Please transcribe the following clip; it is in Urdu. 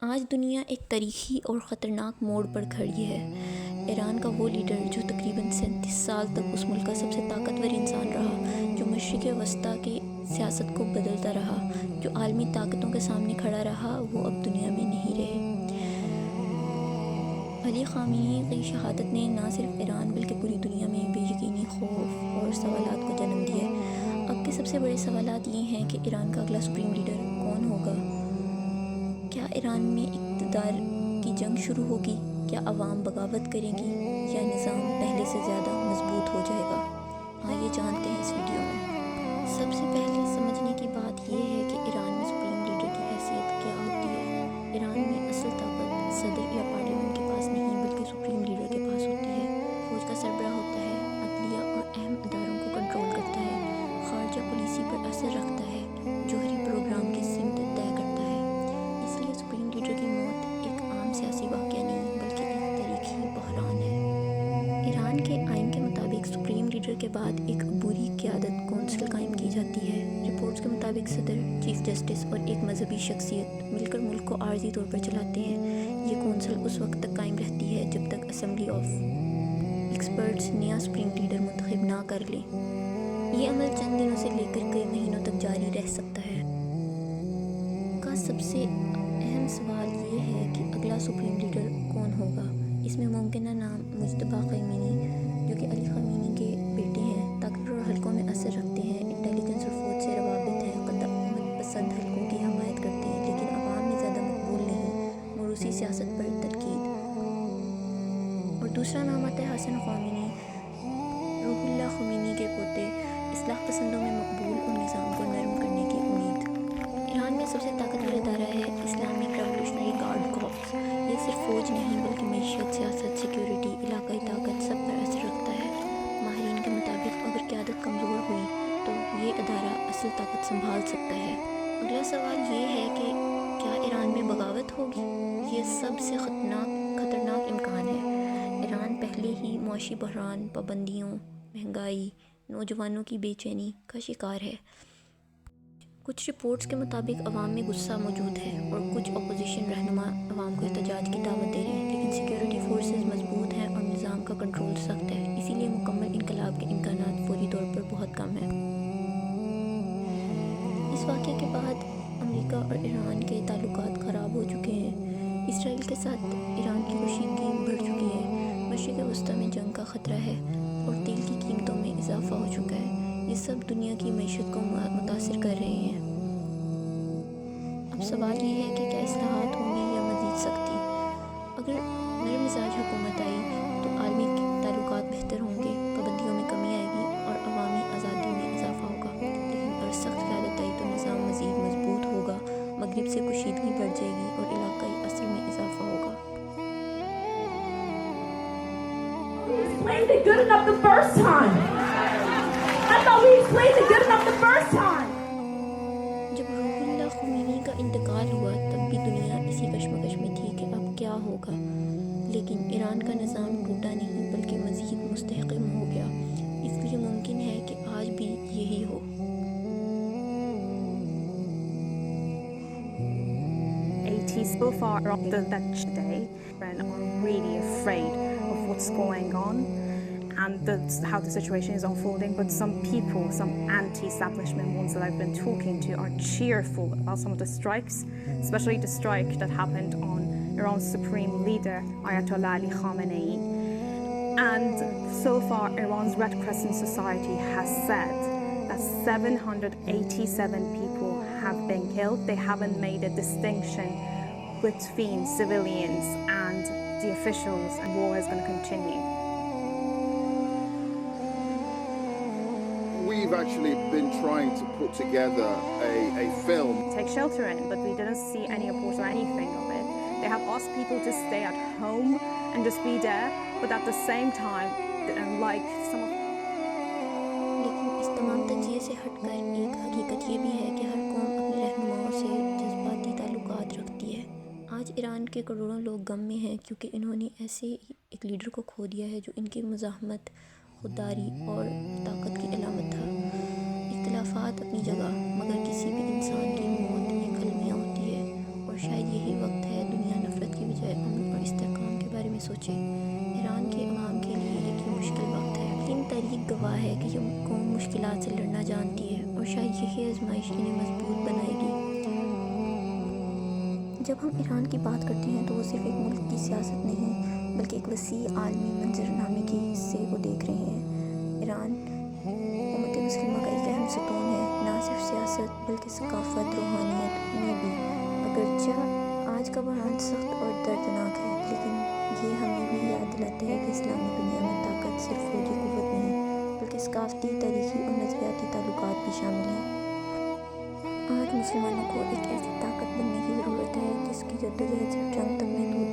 آج دنیا ایک تاریخی اور خطرناک موڑ پر کھڑی ہے۔ ایران کا وہ لیڈر جو تقریباً 37 سال تک اس ملک کا سب سے طاقتور انسان رہا، جو مشرق وسطیٰ کی سیاست کو بدلتا رہا، جو عالمی طاقتوں کے سامنے کھڑا رہا، وہ اب دنیا میں نہیں رہے۔ علی خامنئی کی شہادت نے نہ صرف ایران بلکہ پوری دنیا میں بے یقینی، خوف اور سوالات کو جنم دیا۔ اب کے سب سے بڑے سوالات یہ ہیں کہ ایران کا اگلا سپریم لیڈر کون ہوگا؟ کیا ایران میں اقتدار کی جنگ شروع ہوگی؟ کیا عوام بغاوت کرے گی یا نظام پہلے سے زیادہ مضبوط ہو جائے گا؟ آئیے جانتے ہیں اس ویڈیو میں۔ سب سے پہلے سمجھنے کی بات یہ ہے کہ ایران میں سپریم لیڈر کی حیثیت کیا ہوتی ہے۔ ایران میں اصل طاقت صدر یا پارلیمنٹ کے پاس نہیں بلکہ سپریم لیڈر کے پاس ہوتی ہے۔ فوج کا سربراہ ہوتا ہے، عدلیہ اور اہم اداروں کو کنٹرول کرتا ہے، خارجہ پالیسی پر اثر رکھتا ہے، جوہری پروگرام کی سمت طے کرتا ہے۔ اس لیے سپریم لیڈر کی موت ایک عام سیاسی واقعہ نہیں بلکہ ایک تاریخی بحران ہے۔ ایران کے آئین کے مطابق سپریم لیڈر کے بعد ایک عبوری قیادت کونسل قائم کی جاتی ہے۔ رپورٹس کے مطابق صدر، چیف جسٹس اور ایک مذہبی شخصیت مل کر ملک کو عارضی طور پر چلاتے ہیں۔ یہ کونسل اس وقت تک قائم رہتی ہے جب تک اسمبلی آف ایکسپرٹس نیا سپریم لیڈر منتخب نہ کر لے۔ یہ عمل چند دنوں سے لے کر کئی مہینوں تک جاری رہ سکتا ہے۔ کا سب سے اہم سوال یہ ہے کہ اگلا سپریم لیڈر کون ہوگا۔ اس میں ممکنہ نام مجتبیٰ خامنئی، جو کہ علی خامنئی کے بیٹے ہیں، طاقتور حلقوں میں اثر رکھتے ہیں، انٹیلیجنس اور فوج سے روابط ہیں، قدامت پسند حلقوں کی حمایت کرتے ہیں، لیکن عوام میں زیادہ مقبول نہیں، موروثی سیاست پر تنقید۔ اور دوسرا نام آتا ہے حسن خامنئی، روح اللہ خمینی کے پوتے، اصلاح پسندوں میں مقبول اور نظام کو نرم کرنے کی امید۔ ایران میں سب سے طاقتور ادارہ ہے اسلامک ریولیوشنری گارڈ کارپس۔ یہ صرف فوج نہیں بلکہ معیشت، سیاست، سیکیورٹی، علاقائی طاقت سب پر اثر رکھتا ہے۔ ماہرین کے مطابق اگر قیادت کمزور ہوئی تو یہ ادارہ اصل طاقت سنبھال سکتا ہے۔ اگلا سوال یہ ہے کہ کیا ایران میں بغاوت ہوگی؟ یہ سب سے خطرناک امکان ہے۔ ایران پہلے ہی معاشی بحران، پابندیوں، مہنگائی، نوجوانوں کی بے چینی کا شکار ہے۔ کچھ رپورٹس کے مطابق عوام میں غصہ موجود ہے اور کچھ اپوزیشن رہنما عوام کو احتجاج کی دعوت دے رہے ہیں، لیکن سیکیورٹی فورسز مضبوط ہیں اور نظام کا کنٹرول سخت ہے، اسی لیے مکمل انقلاب کے امکانات فوری طور پر بہت کم ہیں۔ اس واقعے کے بعد امریکہ اور ایران کے تعلقات خراب ہو چکے ہیں۔ اسرائیل کے ساتھ ایران کی کشیدگی بڑھ چکی ہے، مشرق وسطیٰ میں جنگ کا خطرہ ہے اور تیل کی قیمتوں میں اضافہ ہو چکا ہے۔ یہ سب دنیا کی معیشت کو متاثر کر رہے ہیں۔ اب سوال یہ ہے کہ کیا اصلاحات ہوں گی یا مزید سختی؟ اگر نرم مزاج حکومت آئی تو عالمی تعلقات بہتر ہوں گے، پابندیوں میں کمی آئے گی اور عوامی آزادی میں اضافہ ہوگا، لیکن اگر سخت قیادت آئی تو نظام مزید مضبوط ہوگا، مغرب سے کشیدگی بڑھ جائے گی اور علاقائی اثر میں اضافہ ہوگا۔ We explained it good enough the first time. I thought we explained it good enough the first time. جب روح اللہ خمینی کا انتقال ہوا تب بھی دنیا اسی کشمکش میں تھی کہ اب کیا ہوگا، لیکن ایران کا نظام ٹوٹا نہیں بلکہ مزید مستحکم ہو گیا۔ اس لیے ممکن ہے کہ آج بھی یہی ہو۔ 80s so far after that day and are really afraid of what's going on and how the situation is unfolding. But some people, some anti-establishment ones that I've been talking to are cheerful about some of the strikes, especially the strike that happened on Iran's supreme leader, Ayatollah Ali Khamenei. And so far, Iran's Red Crescent Society has said that 787 people have been killed. They haven't made a distinction between civilians and the officials, and war is going to continue. We've actually been trying to put together a film. Take shelter in, but we didn't see any reports or anything of it. They have asked people to stay at home and just be there, but at the same time, like some of لیکن اس تمام تجزیے سے ہٹ کر ایک حقیقت یہ بھی ہے کہ ہر قوم اپنے رہنماؤں سے جذباتی تعلقات رکھتی ہے۔ آج ایران کے کروڑوں لوگ غم میں ہیں کیونکہ انہوں نے ایسے ایک لیڈر کو کھو دیا ہے جو ان کی مزاحمت، خودداری اور طاقت کی علامت تھا۔ اختلافات اپنی جگہ، مگر کسی بھی انسان کی موت ایک المیہ ہوتی ہے، اور شاید یہی وقت ہے سے۔ ایران کے عوام کے لیے ایک یہ مشکل وقت ہے، لیکن تاریخ گواہ ہے کہ یہ قوم مشکلات سے لڑنا جانتی ہے اور شاید یہی آزمائش انہیں مضبوط بنائے گی۔ جب ہم ایران کی بات کرتے ہیں تو وہ صرف ایک ملک کی سیاست نہیں بلکہ ایک وسیع عالمی منظرنامے کے حصے کو دیکھ رہے ہیں۔ ایران امت مسلمہ کا ایک اہم ستون ہے، نہ صرف سیاست بلکہ ثقافت، روحانیت میں بھی۔ اگرچہ آج کا بحران سخت اور دردناک ہے، لیکن یہ ہمیں بھی یاد دلاتا ہے کہ اسلامی دنیا میں طاقت صرف فوجی قوت نہیں بلکہ ثقافتی، تاریخی اور نظریاتی تعلقات بھی شامل ہیں۔ آج مسلمانوں کو ایک ایسی طاقت بننے کی ضرورت ہے جس کی جدوجہد صرف جنگ تک محدود